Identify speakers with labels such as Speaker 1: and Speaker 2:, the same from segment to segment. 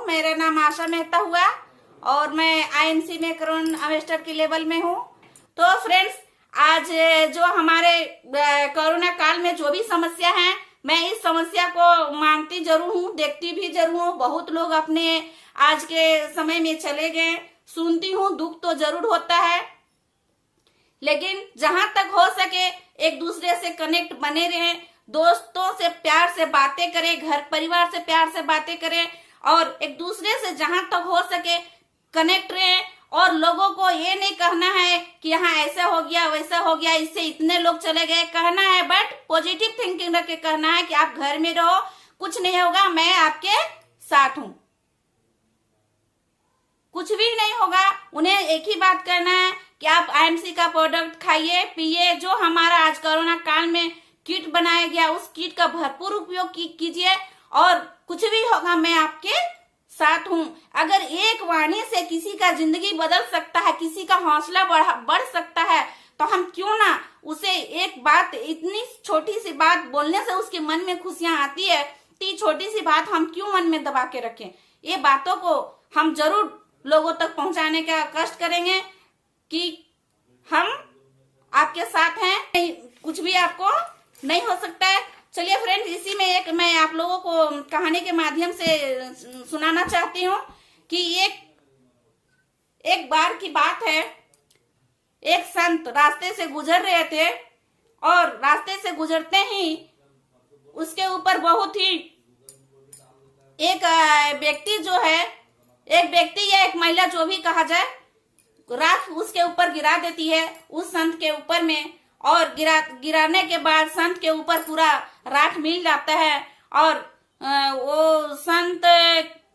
Speaker 1: मेरा नाम आशा मेहता हुआ और मैं आईएनसी में करोन इन्वेस्टर के लेवल में हूँ। तो फ्रेंड्स, आज जो हमारे कोरोना काल में जो भी समस्या है, मैं इस समस्या को मानती जरूर हूँ, देखती भी जरूर हूँ। बहुत लोग अपने आज के समय में चले गए, सुनती हूँ, दुख तो जरूर होता है, लेकिन जहां तक हो सके एक दूसरे से कनेक्ट बने रहें, दोस्तों से प्यार से बातें करें, घर परिवार से प्यार से बातें करें और एक दूसरे से जहां तक हो सके कनेक्ट रहें। और लोगों को ये नहीं कहना है कि यहाँ ऐसा हो गया वैसा हो गया, इससे इतने लोग चले गए, कहना है बट पॉजिटिव थिंकिंग रख के कहना है कि आप घर में रहो, कुछ नहीं होगा, मैं आपके साथ हूं, कुछ भी नहीं होगा। उन्हें एक ही बात करना है कि आप आईएमसी का प्रोडक्ट खाइए पिए, जो हमारा आज कोरोना काल में किट बनाया गया उस किट का भरपूर उपयोग कीजिए और कुछ भी होगा मैं आपके साथ हूं। अगर एक वाणी से किसी का जिंदगी बदल सकता है, किसी का हौसला बढ़ सकता है, तो हम क्यों ना उसे एक बात, इतनी छोटी सी बात बोलने से उसके मन में खुशियां आती है, तो छोटी सी बात हम क्यों मन में दबा के रखें। ये बातों को हम जरूर लोगों तक पहुंचाने का कष्ट करेंगे कि हम आपके साथ हैं, कुछ भी आपको नहीं हो सकता है। चलिए फ्रेंड्स, इसी में एक मैं आप लोगों को कहानी के माध्यम से सुनाना चाहती हूँ कि एक बार की बात है। एक संत रास्ते से गुजर रहे थे और रास्ते से गुजरते ही उसके ऊपर बहुत ही एक व्यक्ति जो है, एक व्यक्ति या एक महिला जो भी कहा जाए, राख उसके ऊपर गिरा देती है उस संत के ऊपर में, और गिराने के बाद संत के ऊपर पूरा राख मिल जाता है और वो संत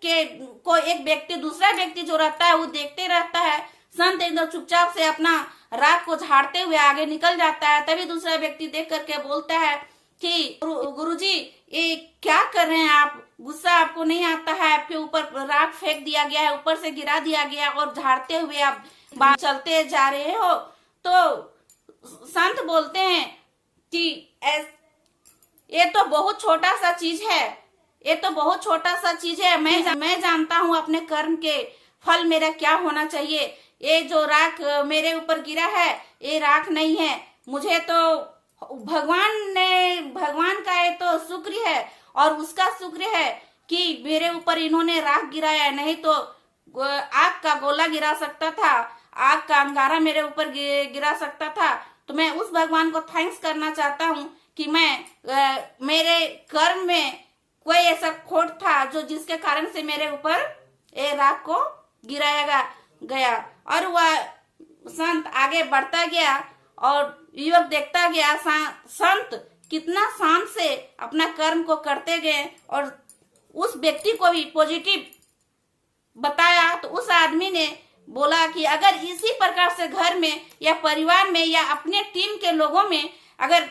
Speaker 1: के को एक व्यक्ति, दूसरा व्यक्ति जो रहता है वो देखते रहता है। संत एकदम चुपचाप से अपना राख को झाड़ते हुए आगे निकल जाता है। तभी दूसरा व्यक्ति देख करके बोलता है कि गुरुजी, ये क्या कर रहे हैं आप, गुस्सा आपको नहीं आता है, आपके ऊपर राख फेंक दिया गया है, ऊपर से गिरा दिया गया और झाड़ते हुए आप चलते जा रहे हो। तो संत बोलते हैं कि ये तो बहुत छोटा सा चीज है, ये तो बहुत छोटा सा चीज है, मैं जानता हूँ अपने कर्म के फल मेरा क्या होना चाहिए। ये जो राख मेरे ऊपर गिरा है ये राख नहीं है, मुझे तो भगवान का ये तो शुक्र है और उसका शुक्र है कि मेरे ऊपर इन्होंने राख गिराया, नहीं तो आग का गोला गिरा सकता था, आग का अंगारा मेरे ऊपर गिरा सकता था। तो मैं उस भगवान को थैंक्स करना चाहता हूँ कि मेरे कर्म में कोई ऐसा खोट था जो जिसके कारण से मेरे ऊपर ये राख को गिराया गया। और वह संत आगे बढ़ता गया और युवक देखता गया संत कितना शांत से अपना कर्म को करते गए और उस व्यक्ति को भी पॉजिटिव बताया। तो उस आदमी ने बोला कि अगर इसी प्रकार से घर में या परिवार में या अपने टीम के लोगों में अगर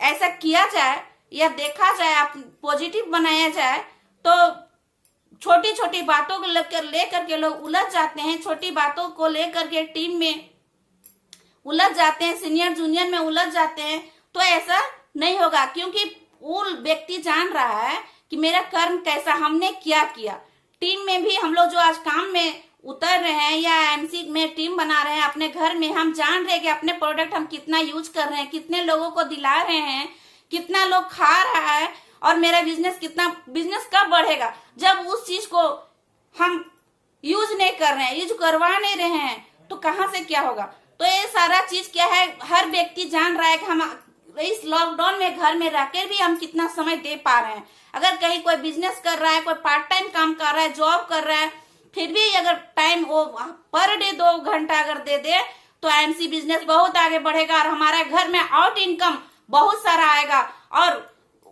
Speaker 1: ऐसा किया जाए या देखा जाए, पॉजिटिव बनाया जाए, तो छोटी छोटी बातों को लेकर के लोग उलझ जाते हैं, छोटी बातों को लेकर के टीम में उलझ जाते हैं, सीनियर जूनियर में उलझ जाते हैं। तो ऐसा नहीं होगा, क्योंकि वो व्यक्ति जान रहा है कि मेरा कर्म कैसा, हमने क्या किया। टीम में भी हम लोग जो आज काम में उतर रहे हैं या एमसी में टीम बना रहे हैं, अपने घर में हम जान रहे हैं कि अपने प्रोडक्ट हम कितना यूज कर रहे हैं, कितने लोगों को दिला रहे हैं, कितना लोग खा रहा है और मेरा बिजनेस कब बढ़ेगा, जब उस चीज को हम यूज नहीं कर रहे हैं, यूज करवा नहीं रहे हैं, तो कहाँ से क्या होगा। तो ये सारा चीज क्या है, हर व्यक्ति जान रहा है कि हम इस लॉकडाउन में घर में रहकर भी हम कितना समय दे पा रहे हैं। अगर कहीं कोई बिजनेस कर रहा है, कोई पार्ट टाइम काम कर रहा है, जॉब कर रहा है, फिर भी अगर टाइम वो पर डे 2 घंटा अगर दे दे तो आईएमसी बिजनेस बहुत आगे बढ़ेगा और हमारे घर में आउट इनकम बहुत सारा आएगा। और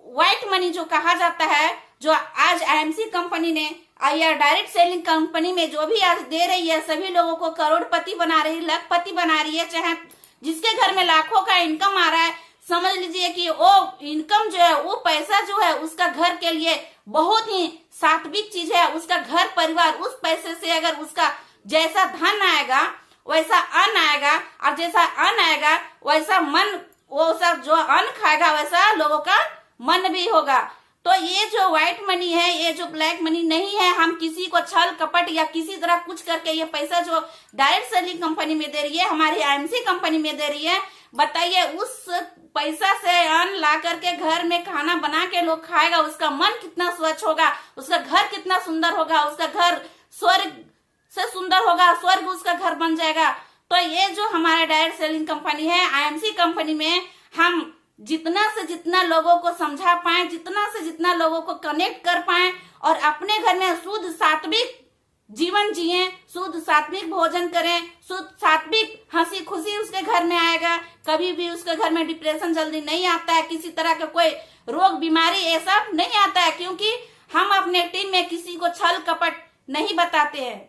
Speaker 1: व्हाइट मनी जो कहा जाता है, जो आज आईएमसी कंपनी ने या डायरेक्ट सेलिंग कंपनी में जो भी आज दे रही है, सभी लोगों को करोड़पति बना रही है, लखपति बना रही है। चाहे जिसके घर में लाखों का इनकम आ रहा है, समझ लीजिए कि वो इनकम जो है, वो पैसा जो है उसका घर के लिए बहुत ही सात्विक चीज है। उसका घर परिवार उस पैसे से अगर उसका जैसा धन आएगा वैसा अन्न आएगा, और जैसा अन्न आएगा वैसा मन, वो सब जो अन्न खाएगा वैसा लोगों का मन भी होगा। तो ये जो व्हाइट मनी है, ये जो ब्लैक मनी नहीं है, हम किसी को छल कपट या किसी तरह कुछ करके ये पैसा जो डायरेक्ट सेलिंग कंपनी में दे रही है, हमारी आईएमसी कंपनी में दे रही है, बताइए उस पैसा से अन्न ला करके घर में खाना बना के लोग खाएगा, उसका मन कितना स्वच्छ होगा, उसका घर कितना सुंदर होगा, उसका घर स्वर्ग से सुंदर होगा, स्वर्ग उसका घर बन जाएगा। तो ये जो हमारा डायरेक्ट सेलिंग कंपनी है, आईएमसी कंपनी में हम जितना से जितना लोगों को समझा पाए, जितना से जितना लोगों को कनेक्ट कर पाए और अपने घर में शुद्ध सात्विक जीवन जिए, शुद्ध सात्विक भोजन करें, शुद्ध सात्विक हंसी खुशी उसके घर में आएगा, कभी भी उसके घर में डिप्रेशन जल्दी नहीं आता है, किसी तरह का कोई रोग बीमारी ये सब नहीं आता है, क्योंकि हम अपने टीम में किसी को छल कपट नहीं बताते हैं।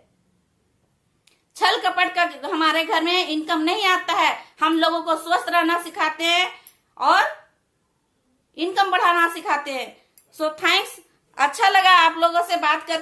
Speaker 1: छल कपट का हमारे घर में इनकम नहीं आता है। हम लोगों को स्वस्थ रहना सिखाते हैं और इनकम बढ़ाना सिखाते हैं। सो थैंक्स, अच्छा लगा आप लोगों से बात करके।